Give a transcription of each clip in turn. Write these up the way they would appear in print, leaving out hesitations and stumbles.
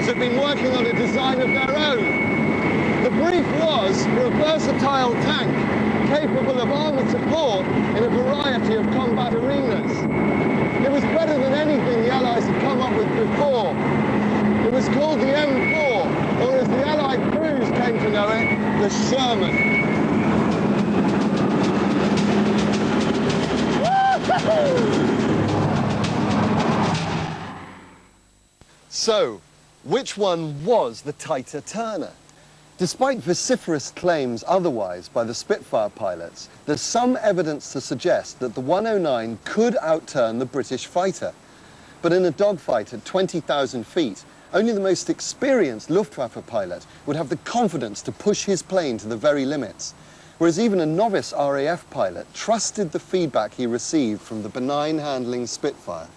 crews had been working on a design of their own. The brief was for a versatile tank capable of armoured support in a variety of combat arenas. It was better than anything the Allies had come up with before. It was called the M4, or as the Allied crews came to know it, the Sherman. So, which one was the tighter turner? Despite vociferous claims otherwise by the Spitfire pilots, there's some evidence to suggest that the 109 could outturn the British fighter. But in a dogfight at 20,000 feet, only the most experienced Luftwaffe pilot would have the confidence to push his plane to the very limits, whereas even a novice RAF pilot trusted the feedback he received from the benign handling Spitfire.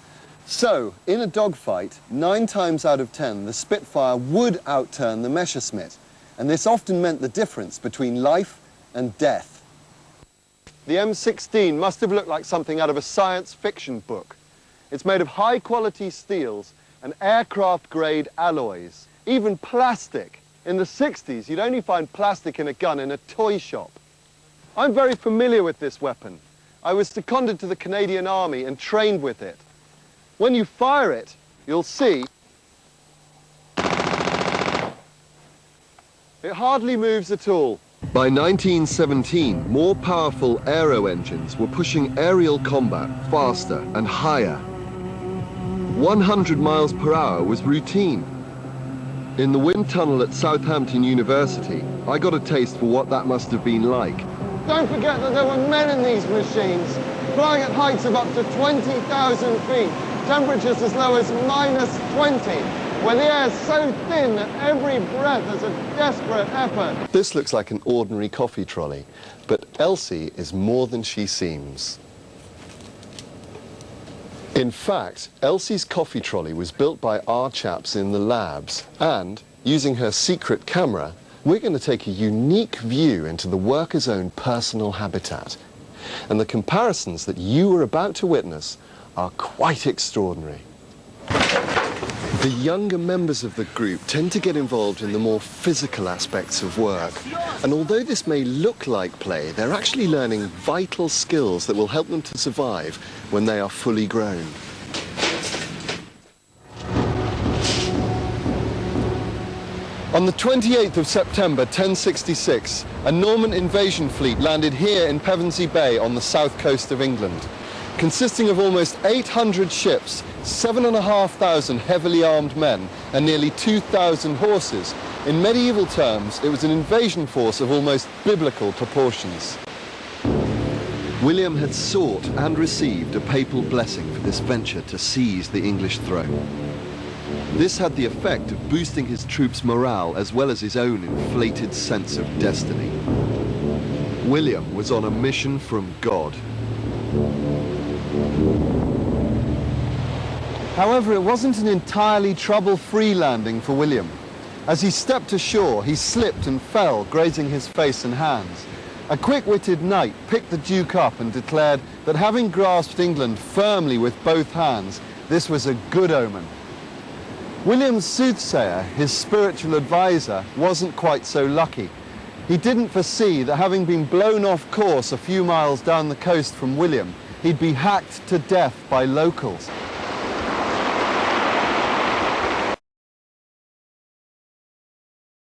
So, in a dogfight, 9 times out of 10, the Spitfire would outturn the Messerschmitt, and this often meant the difference between life and death. The M16 must have looked like something out of a science fiction book. It's made of high-quality steels and aircraft-grade alloys, even plastic. In the 60s, you'd only find plastic in a gun in a toy shop. I'm very familiar with this weapon. I was seconded to the Canadian Army and trained with it. When you fire it, you'll see it hardly moves at all. By 1917, more powerful aero engines were pushing aerial combat faster and higher. 100 miles per hour was routine. In the wind tunnel at Southampton University, I got a taste for what that must have been like. Don't forget that there were men in these machines, flying at heights of up to 20,000 feet, temperatures as low as -20, where the air is so thin that every breath is a desperate effort. This looks like an ordinary coffee trolley, but Elsie is more than she seems. In fact, Elsie's coffee trolley was built by our chaps in the labs, and, using her secret camera, we're going to take a unique view into the workers' own personal habitat. And the comparisons that you are about to witness are quite extraordinary. The younger members of the group tend to get involved in the more physical aspects of work. And although this may look like play, they're actually learning vital skills that will help them to survive when they are fully grown. On the 28th of September 1066, a Norman invasion fleet landed here in Pevensey Bay on the south coast of England. Consisting of almost 800 ships, 7,500 heavily armed men, and nearly 2,000 horses. In medieval terms, it was an invasion force of almost biblical proportions. William had sought and received a papal blessing for this venture to seize the English throne. This had the effect of boosting his troops' morale as well as his own inflated sense of destiny. William was on a mission from God. However, it wasn't an entirely trouble-free landing for William. As he stepped ashore, he slipped and fell, grazing his face and hands. A quick-witted knight picked the Duke up and declared that having grasped England firmly with both hands, this was a good omen. William's soothsayer, his spiritual advisor, wasn't quite so lucky. He didn't foresee that having been blown off course a few miles down the coast from William, he'd be hacked to death by locals.